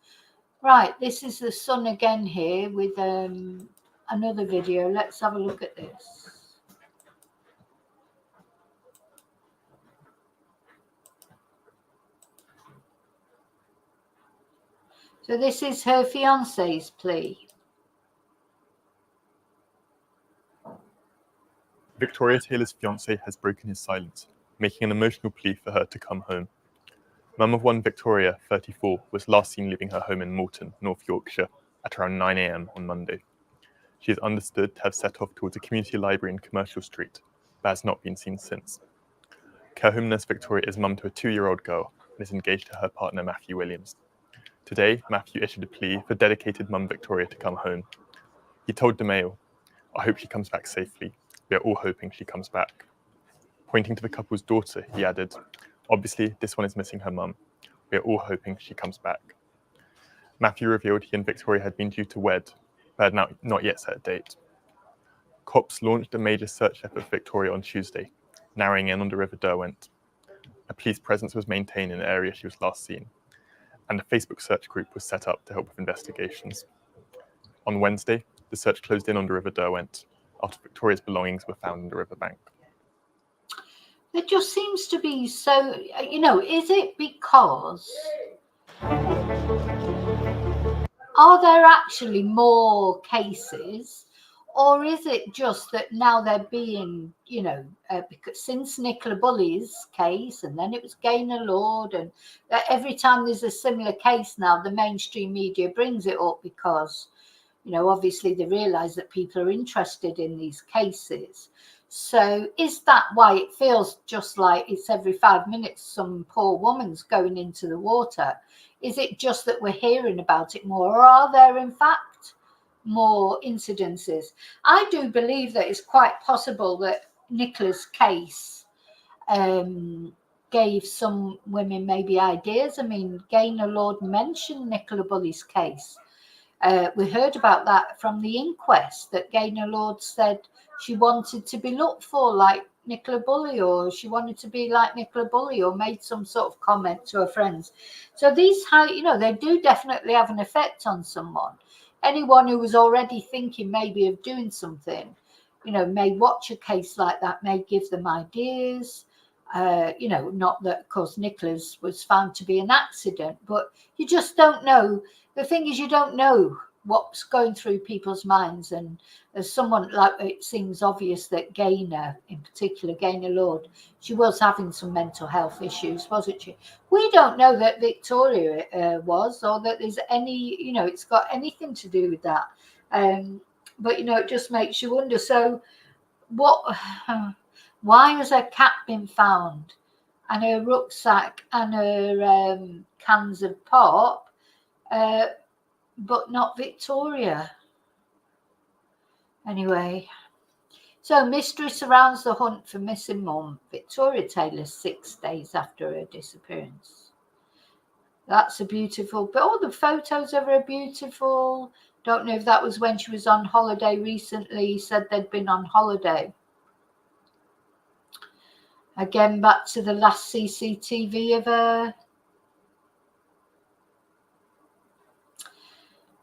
Right, this is the Sun again here with another video. Let's have a look at this. So this is her fiance's plea. Victoria Taylor's fiance has broken his silence, making an emotional plea for her to come home. Mum of one Victoria, 34, was last seen leaving her home in Malton, North Yorkshire, at around 9 a.m. on Monday. She is understood to have set off towards a community library in Commercial Street, but has not been seen since. Care home nurse Victoria is mum to a 2-year-old girl and is engaged to her partner Matthew Williams. Today, Matthew issued a plea for dedicated mum Victoria to come home. He told the Mail, "I hope she comes back safely. We are all hoping she comes back." Pointing to the couple's daughter, he added, "Obviously, this one is missing her mum. We are all hoping she comes back." Matthew revealed he and Victoria had been due to wed, but had not yet set a date. Cops launched a major search effort for Victoria on Tuesday, narrowing in on the River Derwent. A police presence was maintained in the area she was last seen, and a Facebook search group was set up to help with investigations. On Wednesday, the search closed in on the River Derwent after Victoria's belongings were found in the riverbank. It just seems to be so, is it because, are there actually more cases, or is it just that now they're being, because since Nicola Bulley's case, and then it was Gaynor Lord, and every time there's a similar case now, the mainstream media brings it up because, obviously they realise that people are interested in these cases. So is that why it feels just like it's every 5 minutes some poor woman's going into the water? Is it just that we're hearing about it more, or are there in fact more incidences? I do believe that it's quite possible that Nicola's case gave some women maybe ideas. I mean, Gaynor Lord mentioned Nicola Bulley's case. We heard about that from the inquest, that Gaynor Lord said she wanted to be looked for like Nicola Bulley, or she wanted to be like Nicola Bulley, or made some sort of comment to her friends. So these, they do definitely have an effect on someone. Anyone who was already thinking maybe of doing something, may watch a case like that, may give them ideas. Not that, of course, Nicola's was found to be an accident, but you just don't know. The thing is, you don't know what's going through people's minds. And as someone, like, it seems obvious that Gaynor, in particular, Gaynor Lord, she was having some mental health issues, wasn't she? We don't know that Victoria was, or that there's any, it's got anything to do with that. But, it just makes you wonder. So why has her cat been found, and her rucksack and her cans of pop, but not Victoria? Anyway, so mystery surrounds the hunt for missing mum, Victoria Taylor, 6 days after her disappearance. That's a beautiful, but all the photos of her are beautiful. Don't know if that was when she was on holiday recently. He said they'd been on holiday. Again, back to the last CCTV of her.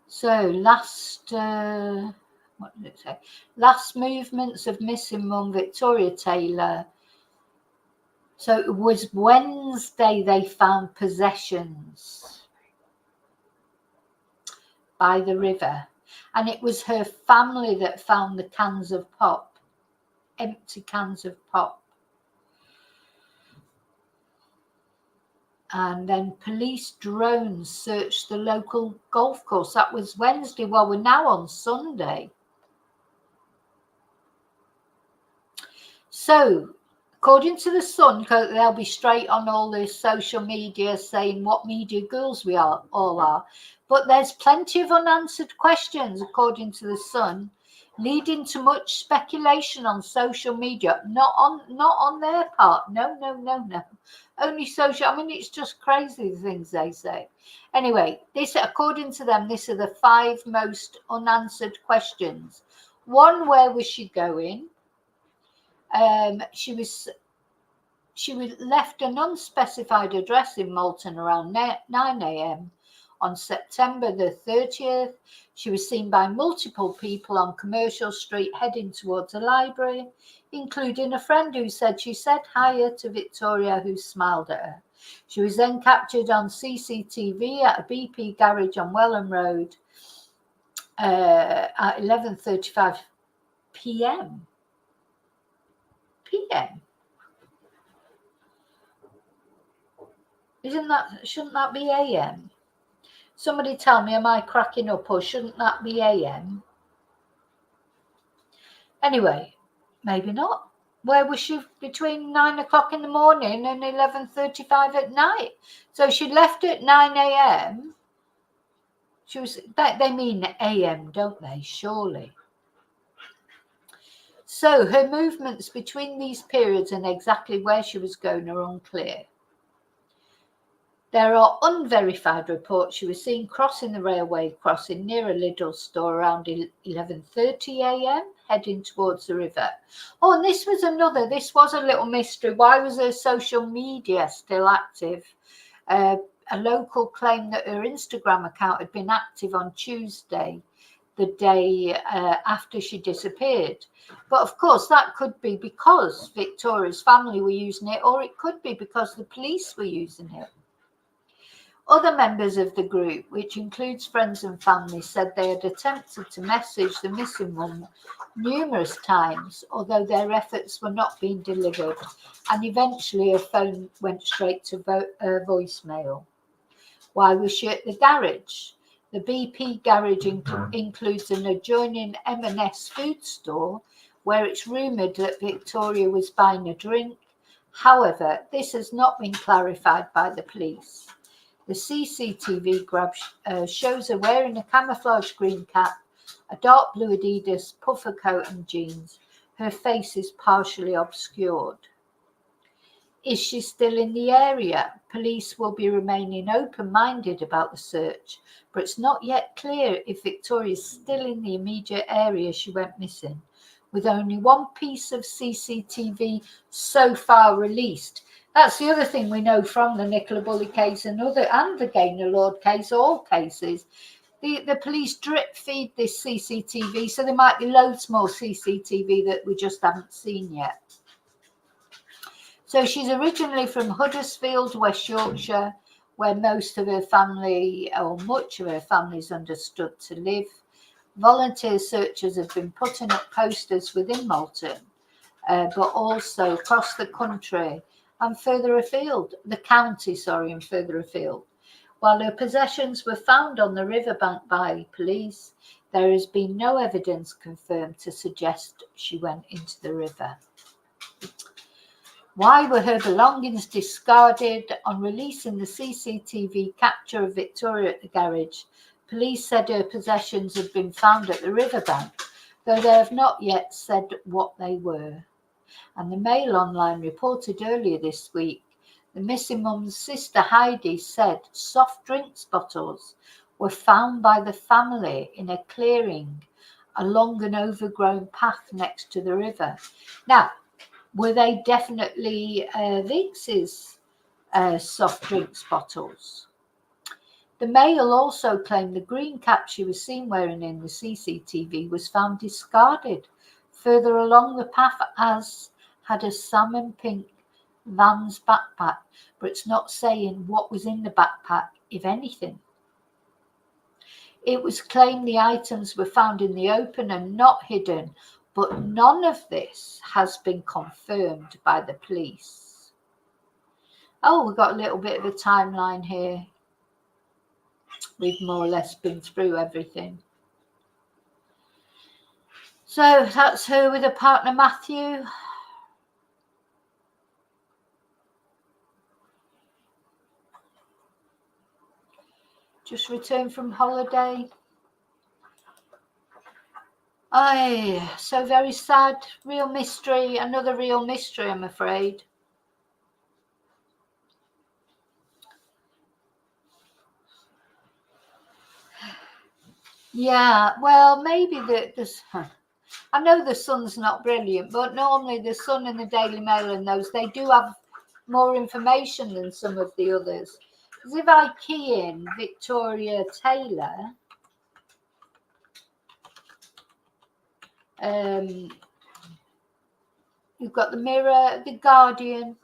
So last, what did it say? Last movements of missing mum Victoria Taylor. So it was Wednesday they found possessions by the river. And it was her family that found the cans of pop, empty cans of pop. And then police drones searched the local golf course. That was Wednesday. Well, we're now on Sunday. So, according to the Sun, they'll be straight on all this social media saying what media girls we all are. But there's plenty of unanswered questions, according to the Sun, leading to much speculation on social media. Not on their part. No. Only social. I mean, it's just crazy the things they say. Anyway, this, according to them, these are the 5 most unanswered questions. 1, where was she going? She was left an unspecified address in Malton around 9 a.m. on September the 30th. She was seen by multiple people on Commercial Street heading towards a library, including a friend who said she said hi to Victoria, who smiled at her. She was then captured on CCTV at a BP garage on Welham Road at 11:35 p.m. Shouldn't that be AM? Somebody tell me, am I cracking up, or shouldn't that be AM? Anyway, maybe not. Where was she between 9 o'clock in the morning and 11:35 at night? So she left at 9 a.m. She was. They mean AM, don't they? Surely. So her movements between these periods and exactly where she was going are unclear. There are unverified reports she was seen crossing the railway crossing near a Lidl store around 11:30 a.m, heading towards the river. Oh, and this was a little mystery. Why was her social media still active? A local claimed that her Instagram account had been active on Tuesday, the day after she disappeared. But of course, that could be because Victoria's family were using it, or it could be because the police were using it. Other members of the group, which includes friends and family, said they had attempted to message the missing woman numerous times, although their efforts were not being delivered, and eventually her phone went straight to voicemail. Why was she at the garage? The BP garage includes an adjoining M&S food store where it's rumoured that Victoria was buying a drink. However, this has not been clarified by the police. The CCTV grab shows her wearing a camouflage green cap, a dark blue Adidas puffer coat and jeans. Her face is partially obscured. Is she still in the area? Police will be remaining open-minded about the search, but it's not yet clear if Victoria is still in the immediate area she went missing, with only 1 piece of CCTV so far released. That's the other thing we know from the Nicola Bulley case and the Gaynor Lord case, all cases. The police drip feed this CCTV, so there might be loads more CCTV that we just haven't seen yet. So she's originally from Huddersfield, West Yorkshire, where most of her family, or much of her family, is understood to live. Volunteer searchers have been putting up posters within Malton, but also across the country and further afield, and further afield. While her possessions were found on the riverbank by police, there has been no evidence confirmed to suggest she went into the river. Why were her belongings discarded? On releasing the CCTV capture of Victoria at the garage, police said her possessions had been found at the riverbank, though they have not yet said what they were. And the Mail Online reported earlier this week, the missing mum's sister Heidi said soft drinks bottles were found by the family in a clearing along an overgrown path next to the river. Now, were they definitely Vic's soft drinks bottles? The Mail also claimed the green cap she was seen wearing in the CCTV was found discarded further along the path, as had a salmon pink Vans backpack, but it's not saying what was in the backpack, if anything. It was claimed the items were found in the open and not hidden, but none of this has been confirmed by the police. Oh, we've got a little bit of a timeline here. We've more or less been through everything. So that's her with her partner Matthew. Just returned from holiday. Aye, so very sad. Real mystery, another real mystery, I'm afraid. Yeah, well, maybe I know the Sun's not brilliant, but normally the Sun and the Daily Mail and those, they do have more information than some of the others. Because if I key in Victoria Taylor, you've got the Mirror, the Guardian.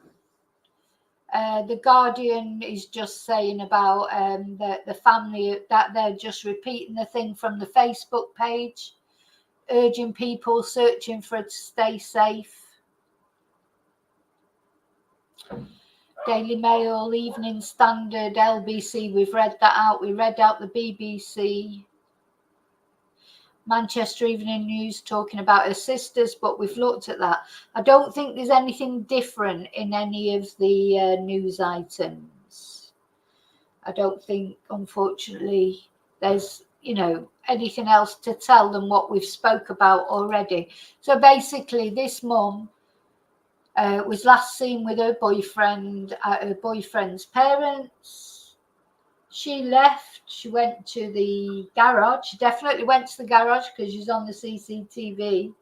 The Guardian is just saying about the family, that they're just repeating the thing from the Facebook page, urging people searching for it to stay safe. Daily Mail, Evening Standard, LBC, we've read that out. We read out the BBC. Manchester Evening News talking about her sisters, but we've looked at that. I don't think there's anything different in any of the news items. I don't think, unfortunately, there's, anything else to tell than what we've spoke about already. So basically, this mum was last seen with her boyfriend at her boyfriend's parents. She left. She went to the garage. She definitely went to the garage because she's on the CCTV.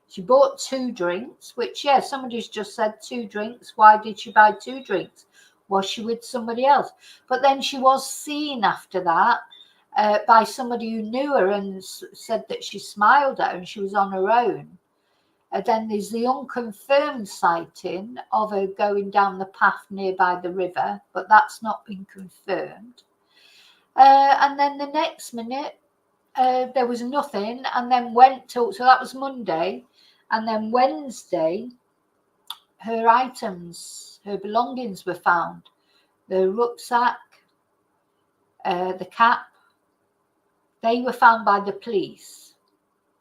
She bought 2 drinks, which, yeah, somebody's just said 2 drinks. Why did she buy 2 drinks? Was she with somebody else? But then she was seen after that by somebody who knew her and said that she smiled at her and she was on her own. And then there's the unconfirmed sighting of her going down the path nearby the river, but that's not been confirmed. And then the next minute, there was nothing, and then so that was Monday, and then Wednesday, her items, her belongings were found. The rucksack, the cap, they were found by the police,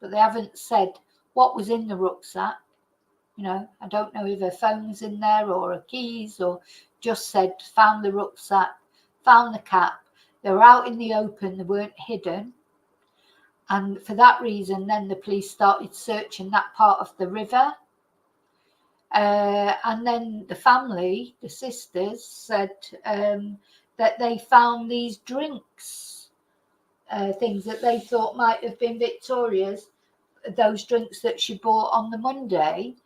but they haven't said what was in the rucksack. I don't know if her phone's in there or her keys, or just said found the rucksack, found the cap. They were out in the open, they weren't hidden. And for that reason, then the police started searching that part of the river. And then the family, the sisters, said that they found these drinks, things that they thought might have been Victoria's, those drinks that she bought on the Monday.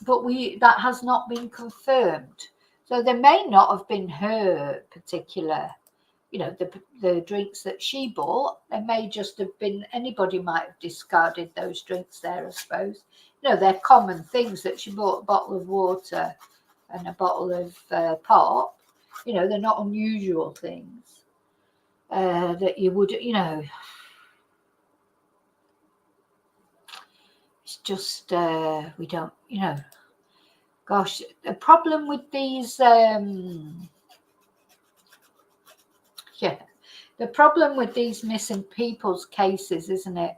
But that has not been confirmed. So they may not have been her particular, the drinks that she bought. They may just have been, anybody might have discarded those drinks there, I suppose. They're common things that she bought, a bottle of water and a bottle of pop. They're not unusual things that you would, it's just, we don't, gosh, the problem with these, the problem with these missing people's cases, isn't it?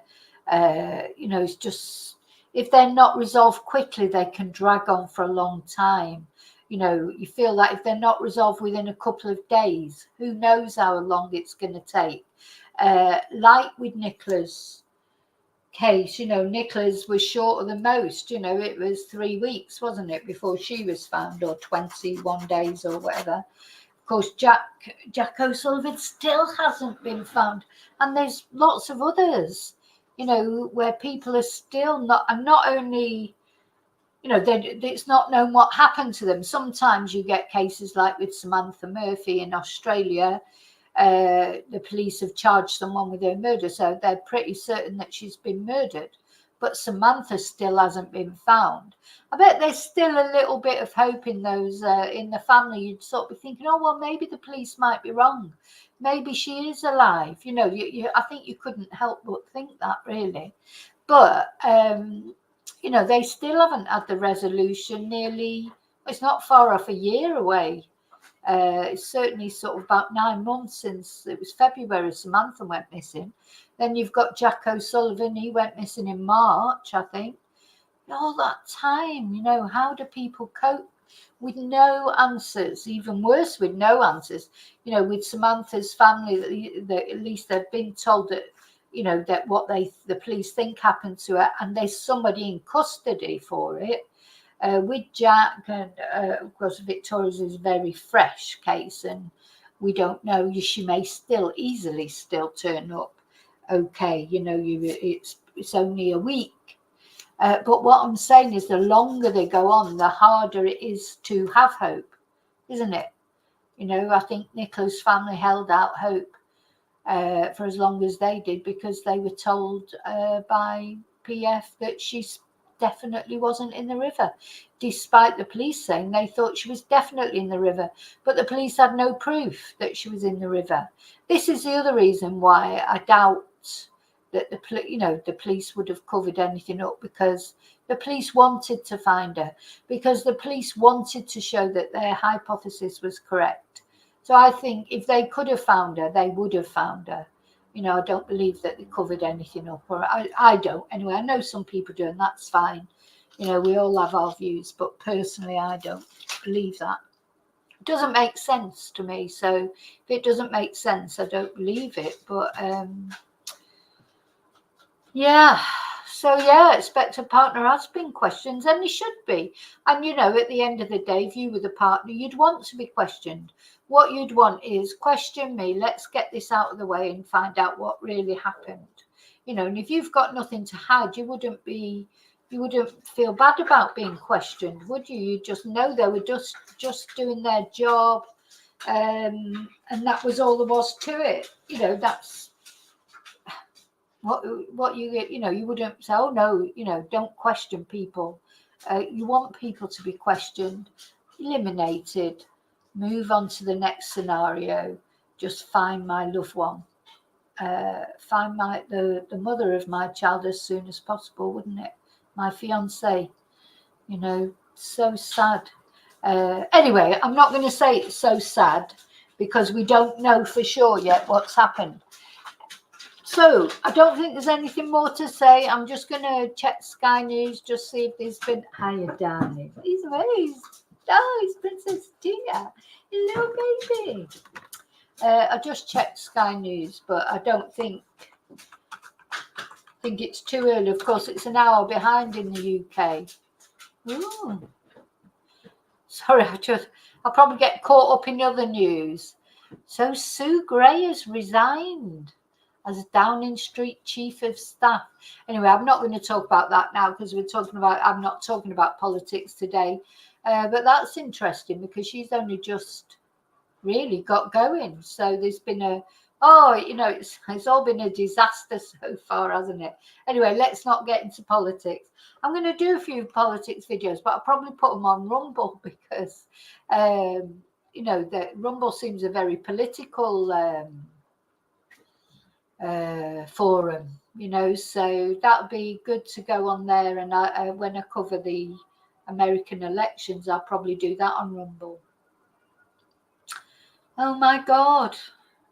It's just, if they're not resolved quickly, they can drag on for a long time. You feel that if they're not resolved within a couple of days, who knows how long it's going to take. Like with Nicola's case, Nicola's was shorter than most. It was 3 weeks, wasn't it, before she was found, or 21 days or whatever. course, Jack O'Sullivan still hasn't been found, and there's lots of others, you know, where people are still not, and not only, you know, it's not known what happened to them. Sometimes you get cases like with Samantha Murphy in Australia. The police have charged someone with her murder, so they're pretty certain that she's been murdered. But Samantha still hasn't been found. I bet there's still a little bit of hope in those in the family. You'd sort of be thinking, oh well, maybe the police might be wrong. Maybe she is alive. You know, I think you couldn't help but think that, really. But you know, they still haven't had the resolution. Nearly, it's not far off a year away. It's certainly sort of about 9 months since it was February Samantha went missing. Then you've got Jack O'Sullivan, he went missing in March, I think. All that time, you know, how do people cope with no answers? Even worse, with no answers. You know, with Samantha's family, that at least they've been told that, you know, that what the police think happened to her, and there's somebody in custody for it. With Jack, and of course Victoria's is a very fresh case, and we don't know. She may still easily turn up okay. You know, it's only a week. But what I'm saying is, the longer they go on, the harder it is to have hope, isn't it? You know, I think Nicola's family held out hope for as long as they did, because they were told by PF that she's definitely wasn't in the river, despite the police saying they thought she was definitely in the river, but the police had no proof that she was in the river. This is the other reason why I doubt that the police would have covered anything up, because the police wanted to find her, because the police wanted to show that their hypothesis was correct. So I think if they could have found her, they would have found her. You know, I don't believe that they covered anything up, or I don't. Anyway, I know some people do, and that's fine. You know, we all have our views, but personally, I don't believe that. It doesn't make sense to me. So if it doesn't make sense, I don't believe it. But yeah. So yeah, expected partner has been questioned, and he should be. And you know, at the end of the day, if you were the partner, you'd want to be questioned. What you'd want is, question me, let's get this out of the way and find out what really happened. You know, and if you've got nothing to hide, you wouldn't feel bad about being questioned, would you? You just know they were just doing their job, and that was all there was to it. You know, that's what you get. You know, you wouldn't say, oh no, you know, don't question people. You want people to be questioned, eliminated, move on to the next scenario. Just find my loved one, find the mother of my child as soon as possible, wouldn't it? My fiance, you know, so sad. Anyway, I'm not going to say it's so sad, because we don't know for sure yet what's happened. So I don't think there's anything more to say. I'm just going to check Sky News, just see if there's been. Hiya, darling. He's amazing. Oh, it's Princess Dia. Hello, baby. I just checked Sky News, but I don't think it's too early. Of course, it's an hour behind in the UK. Ooh. Sorry, I'll probably get caught up in other news. So Sue Gray has resigned as Downing Street Chief of Staff. Anyway, I'm not going to talk about that now, because I'm not talking about politics today. But that's interesting, because she's only just really got going. So there's been it's all been a disaster so far, hasn't it? Anyway, let's not get into politics. I'm going to do a few politics videos, but I'll probably put them on Rumble, because the Rumble seems a very political forum, you know, so that'll be good to go on there. And when I cover the American elections, I'll probably do that on Rumble. Oh my God,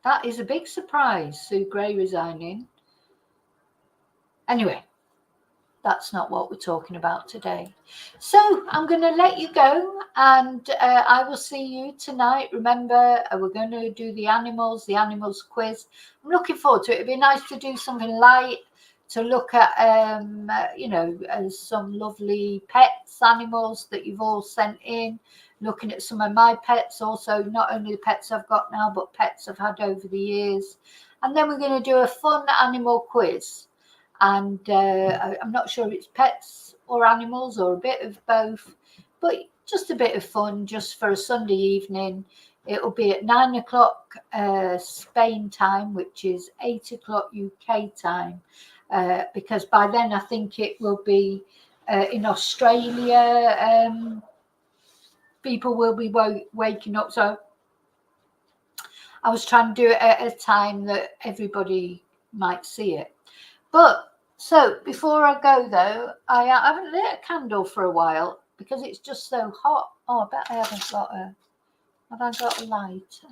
that is a big surprise, Sue Gray resigning. Anyway, that's not what we're talking about today. So I'm going to let you go, and I will see you tonight. Remember, we're going to do the animals quiz. I'm looking forward to it. It'd be nice to do something light, to look at, some lovely pets, animals that you've all sent in. looking at some of my pets, also not only the pets I've got now, but pets I've had over the years. And then we're going to do a fun animal quiz. And I'm not sure if it's pets or animals or a bit of both, but just a bit of fun just for a Sunday evening. It'll be at 9 o'clock Spain time, which is 8 o'clock UK time, because by then I think it will be in Australia. People will be waking up. So I was trying to do it at a time that everybody might see it. But so before I go though, I haven't lit a candle for a while because it's just so hot. Oh, I bet I haven't got a... Have I got a lighter?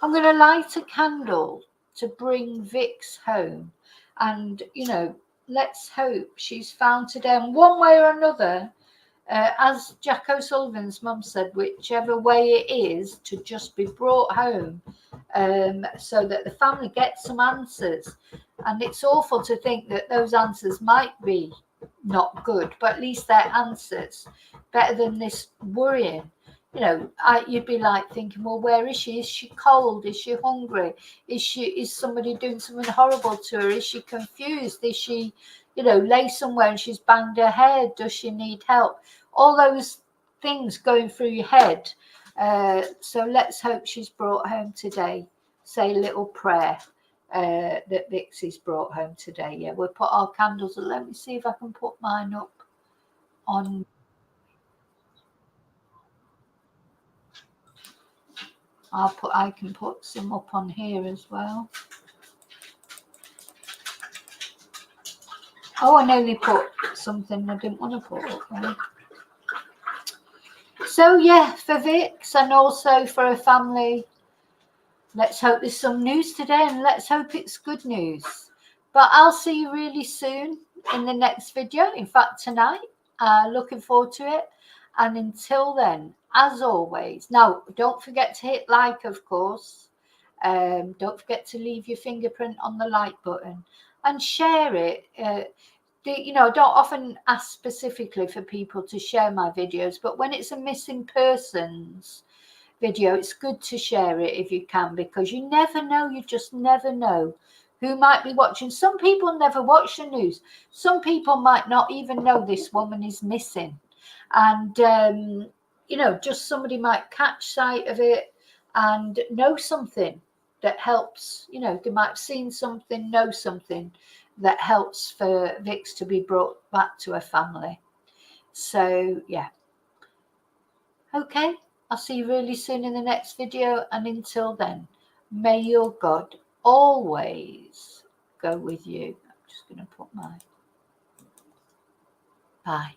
I'm going to light a candle to bring Vix home. And, you know, let's hope she's found today. And one way or another, as Jack O'Sullivan's mum said, whichever way it is, to just be brought home so that the family gets some answers. And it's awful to think that those answers might be not good, but at least they're answers. Better than this worrying. You know, you'd be like thinking, well, where is she? Is she cold? Is she hungry? Is somebody doing something horrible to her? Is she confused? Is she, you know, lay somewhere and she's banged her head? Does she need help? All those things going through your head. So let's hope she's brought home today. Say a little prayer that Vixie's brought home today. Yeah, we'll put our candles. Let me see if I can put mine up on. I can put some up on here as well. Oh, I nearly put something I didn't want to put up there. So yeah, for Vix and also for a family, let's hope there's some news today and let's hope it's good news. But I'll see you really soon in the next video. In fact, tonight. Looking forward to it. And until then, as always, now don't forget to hit like, of course. Don't forget to leave your fingerprint on the like button and share it. You know, I don't often ask specifically for people to share my videos, but when it's a missing persons video, it's good to share it if you can, because you never know, you just never know who might be watching. Some people never watch the news. Some people might not even know this woman is missing. And, you know, just somebody might catch sight of it and know something that helps. You know, they might have seen something, know something that helps for Vix to be brought back to her family. So, yeah. Okay, I'll see you really soon in the next video. And until then, may your God always go with you. I'm just going to put mine. Bye.